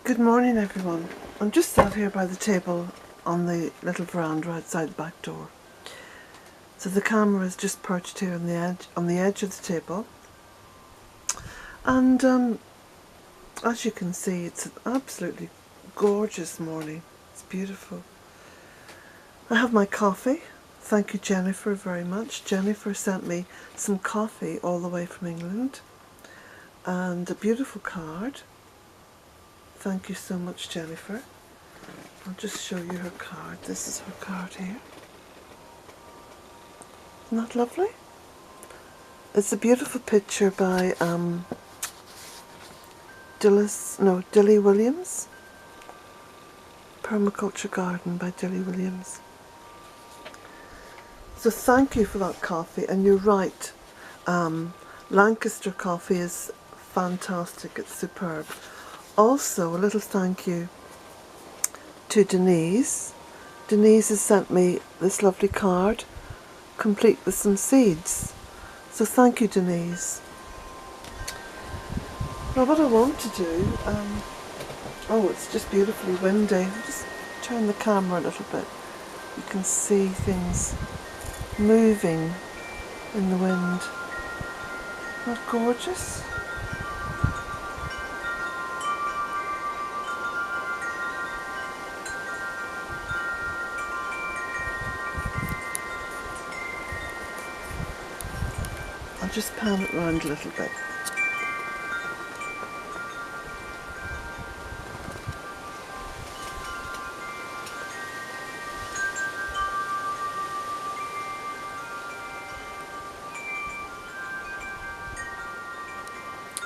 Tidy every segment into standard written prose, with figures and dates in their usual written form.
Good morning, everyone. I'm just sat here by the table on the little veranda outside the back door. So the camera is just perched here on the edge of the table. And as you can see, it's an absolutely gorgeous morning. It's beautiful. I have my coffee. Thank you, Jennifer, very much. Jennifer sent me some coffee all the way from England and a beautiful card. Thank you so much, Jennifer. I'll just show you her card. This is her card here. Isn't that lovely? It's a beautiful picture by Dilly Williams. Permaculture Garden by Dilly Williams. So thank you for that coffee, and you're right. Lancaster coffee is fantastic. It's superb. Also, a little thank you to Denise. Denise has sent me this lovely card, complete with some seeds. So thank you, Denise. Now what I want to do, oh, it's just beautifully windy. I'll just turn the camera a little bit. You can see things moving in the wind. Isn't that gorgeous? I'll just pan it round a little bit.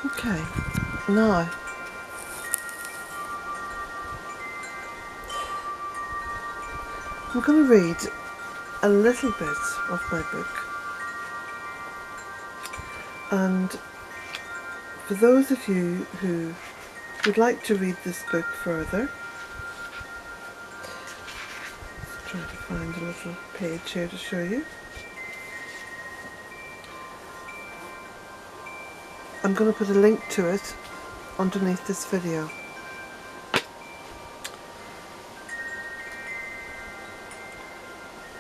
Okay, now I'm going to read a little bit of my book. And for those of you who would like to read this book further, just trying to find a little page here to show you. I'm going to put a link to it underneath this video.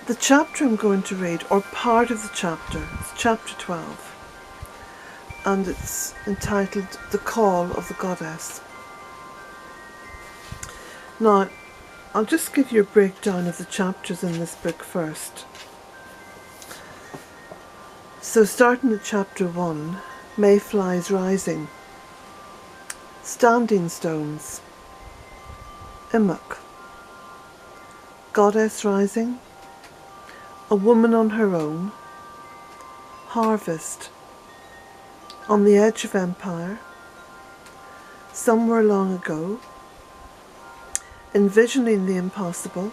The chapter I'm going to read, or part of the chapter, is chapter 12. And it's entitled The Call of the Goddess. Now, I'll just give you a breakdown of the chapters in this book first. So starting at chapter 1, Mayflies Rising, Standing Stones, Immock, Goddess Rising, A Woman on Her Own, Harvest, On the Edge of Empire, Somewhere Long Ago, Envisioning the Impossible,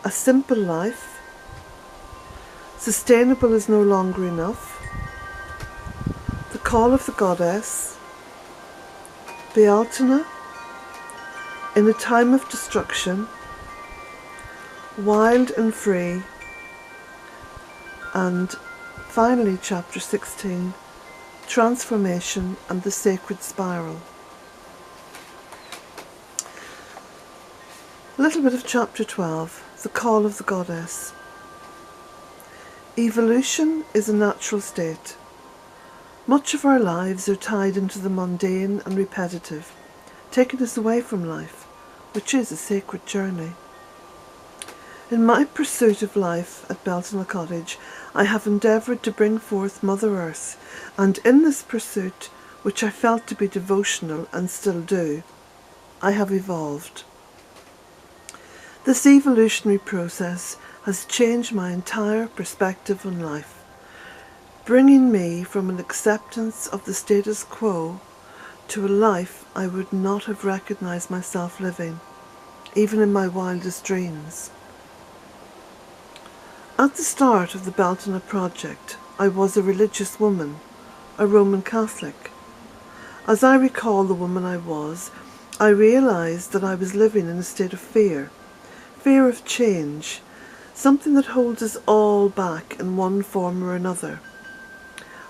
A Simple Life, Sustainable is No Longer Enough, The Call of the Goddess, Bealtaine, In a Time of Destruction, Wild and Free, and finally chapter 16, Transformation and the Sacred Spiral. A little bit of chapter 12, The Call of the Goddess. Evolution is a natural state. Much of our lives are tied into the mundane and repetitive, taking us away from life, which is a sacred journey. In my pursuit of life at Bealtaine Cottage, I have endeavoured to bring forth Mother Earth, and in this pursuit, which I felt to be devotional and still do, I have evolved. This evolutionary process has changed my entire perspective on life, bringing me from an acceptance of the status quo to a life I would not have recognised myself living, even in my wildest dreams. At the start of the Bealtaine project, I was a religious woman, a Roman Catholic. As I recall the woman I was, I realised that I was living in a state of fear of change, something that holds us all back in one form or another.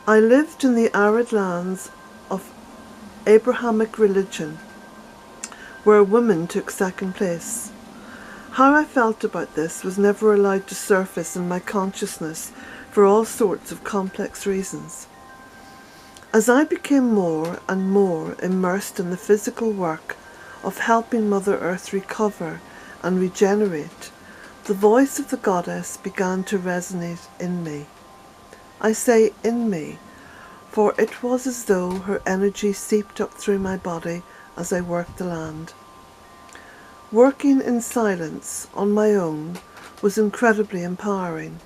I lived in the arid lands of Abrahamic religion, where women took second place. How I felt about this was never allowed to surface in my consciousness for all sorts of complex reasons. As I became more and more immersed in the physical work of helping Mother Earth recover and regenerate, the voice of the goddess began to resonate in me. I say in me, for it was as though her energy seeped up through my body as I worked the land. Working in silence on my own was incredibly empowering,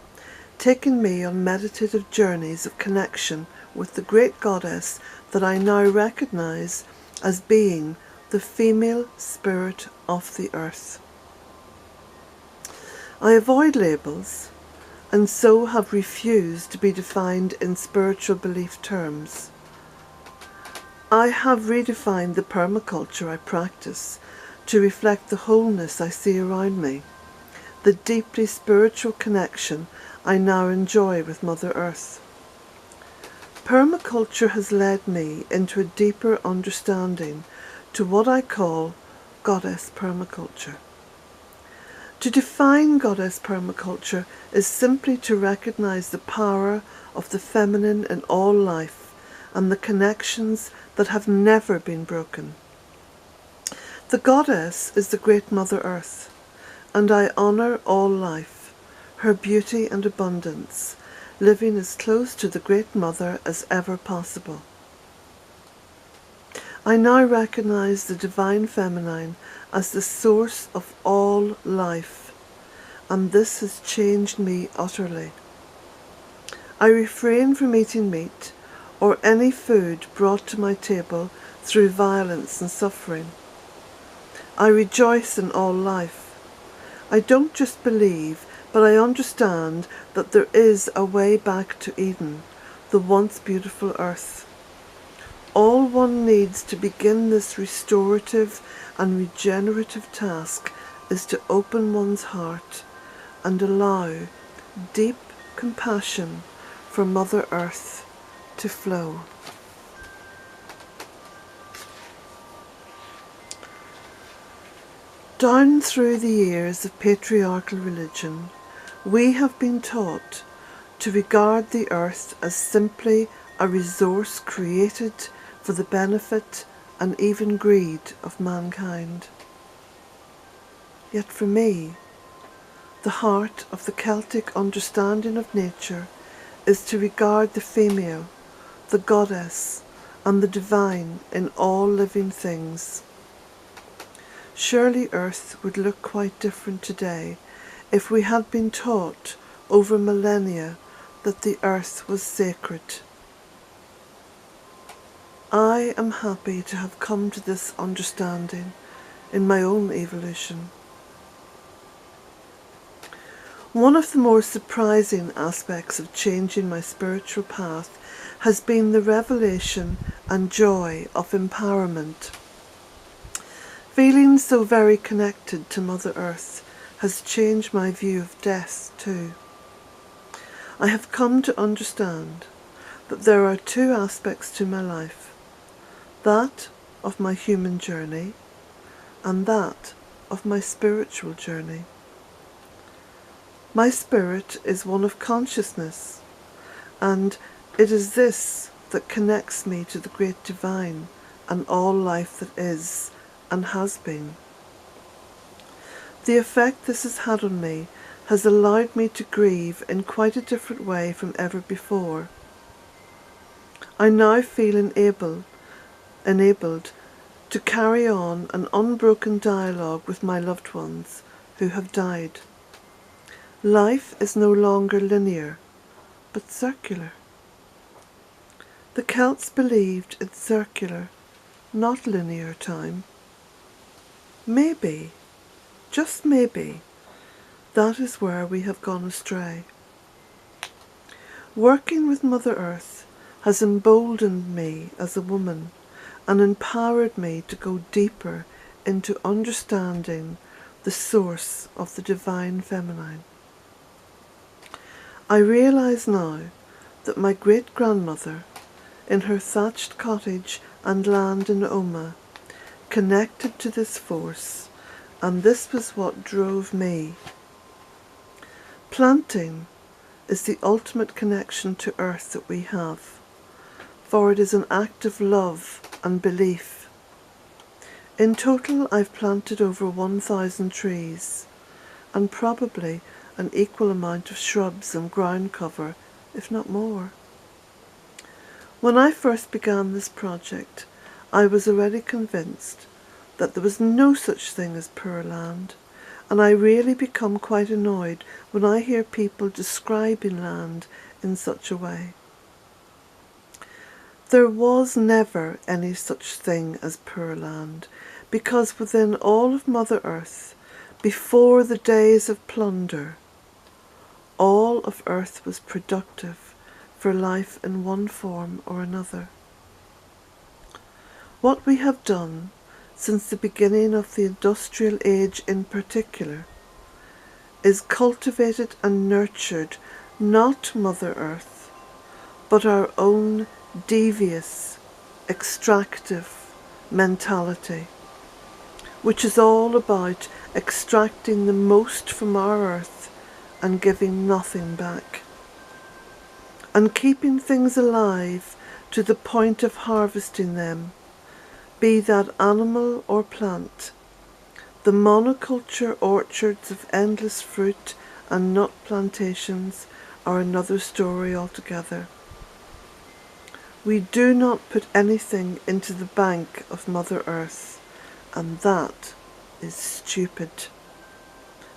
taking me on meditative journeys of connection with the great goddess that I now recognize as being the female spirit of the earth. I avoid labels, and so have refused to be defined in spiritual belief terms. I have redefined the permaculture I practice to reflect the wholeness I see around me, the deeply spiritual connection I now enjoy with Mother Earth. Permaculture has led me into a deeper understanding to what I call Goddess Permaculture. To define Goddess Permaculture is simply to recognize the power of the feminine in all life and the connections that have never been broken. The Goddess is the Great Mother Earth, and I honour all life, her beauty and abundance, living as close to the Great Mother as ever possible. I now recognise the Divine Feminine as the source of all life, and this has changed me utterly. I refrain from eating meat or any food brought to my table through violence and suffering. I rejoice in all life. I don't just believe, but I understand that there is a way back to Eden, the once beautiful earth. All one needs to begin this restorative and regenerative task is to open one's heart and allow deep compassion for Mother Earth to flow. Down through the years of patriarchal religion, we have been taught to regard the earth as simply a resource created for the benefit and even greed of mankind. Yet for me, the heart of the Celtic understanding of nature is to regard the female, the goddess, and the divine in all living things. Surely Earth would look quite different today if we had been taught over millennia that the earth was sacred. I am happy to have come to this understanding in my own evolution. One of the more surprising aspects of changing my spiritual path has been the revelation and joy of empowerment. Feeling so very connected to Mother Earth has changed my view of death too. I have come to understand that there are two aspects to my life, that of my human journey and that of my spiritual journey. My spirit is one of consciousness, and it is this that connects me to the great divine and all life that is and has been. The effect this has had on me has allowed me to grieve in quite a different way from ever before. I now feel enabled to carry on an unbroken dialogue with my loved ones who have died. Life is no longer linear, but circular. The Celts believed in circular, not linear time. Maybe, just maybe, that is where we have gone astray. Working with Mother Earth has emboldened me as a woman and empowered me to go deeper into understanding the source of the Divine Feminine. I realise now that my great-grandmother, in her thatched cottage and land in Oma, connected to this force, and this was what drove me. Planting is the ultimate connection to earth that we have, for it is an act of love and belief. In total, I've planted over 1,000 trees, and probably an equal amount of shrubs and ground cover, if not more. When I first began this project, I was already convinced that there was no such thing as poor land, and I really become quite annoyed when I hear people describing land in such a way. There was never any such thing as poor land, because within all of Mother Earth, before the days of plunder, all of Earth was productive for life in one form or another. What we have done since the beginning of the industrial age in particular is cultivated and nurtured not Mother Earth, but our own devious, extractive mentality, which is all about extracting the most from our earth and giving nothing back, and keeping things alive to the point of harvesting them, be that animal or plant. The monoculture orchards of endless fruit and nut plantations are another story altogether. We do not put anything into the bank of Mother Earth, and that is stupid.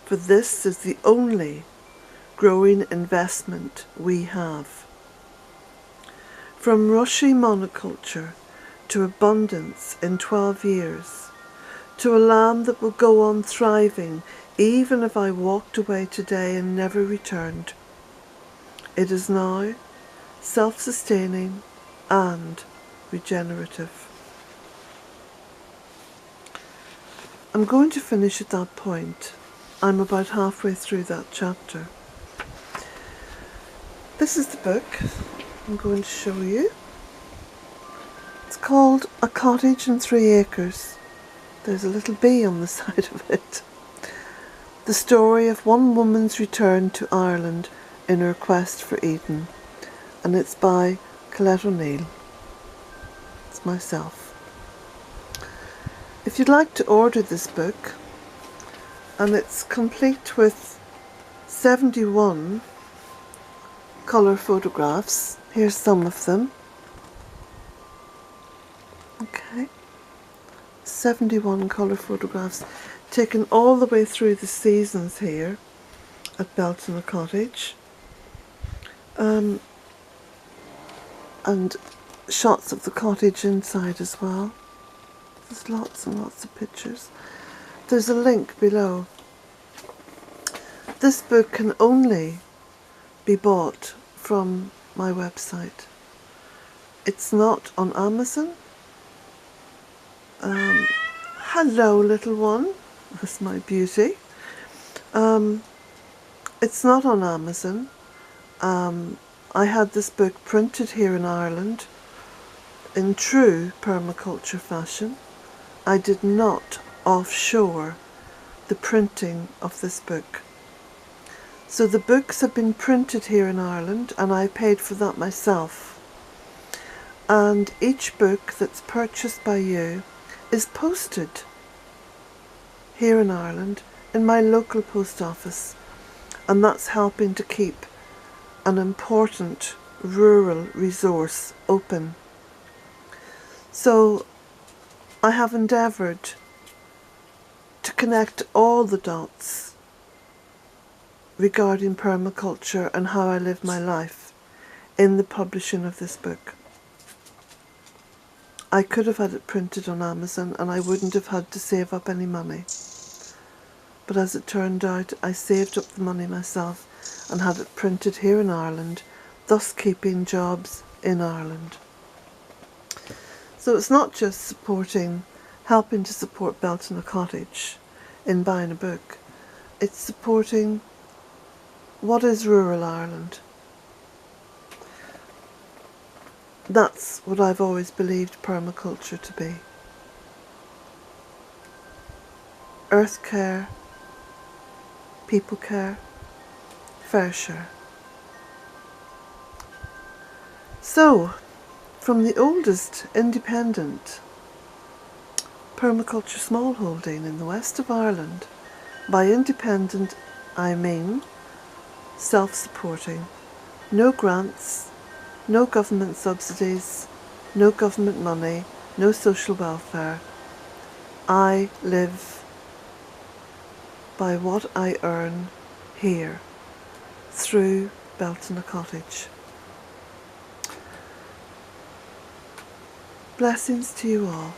For this is the only growing investment we have. From rushy monoculture to abundance in 12 years, to a land that will go on thriving even if I walked away today and never returned. It is now self-sustaining and regenerative. I'm going to finish at that point. I'm about halfway through that chapter. This is the book I'm going to show you. It's called A Cottage and 3 Acres. There's a little bee on the side of it. The story of one woman's return to Ireland in her quest for Eden. And it's by Colette O'Neill. It's myself. If you'd like to order this book, and it's complete with 71 colour photographs. Here's some of them. Okay. 71 colour photographs taken all the way through the seasons here at Bealtaine Cottage. And shots of the cottage inside as well. There's lots and lots of pictures. There's a link below. This book can only be bought from my website. It's not on Amazon. Hello, little one. That's my beauty. It's not on Amazon. I had this book printed here in Ireland in true permaculture fashion. I did not offshore the printing of this book. So the books have been printed here in Ireland, and I paid for that myself. And each book that's purchased by you is posted here in Ireland in my local post office, and that's helping to keep an important rural resource open. So I have endeavoured to connect all the dots regarding permaculture and how I live my life in the publishing of this book. I could have had it printed on Amazon and I wouldn't have had to save up any money. But as it turned out, I saved up the money myself and had it printed here in Ireland, thus keeping jobs in Ireland. So it's not just helping to support Bealtaine Cottage in buying a book. It's supporting what is rural Ireland. That's what I've always believed permaculture to be. earth care, people care, fair share. So, from the oldest independent permaculture smallholding in the west of Ireland, by independent I mean self-supporting, no grants, no government subsidies, no government money, no social welfare. I live by what I earn here through Bealtaine Cottage. Blessings to you all.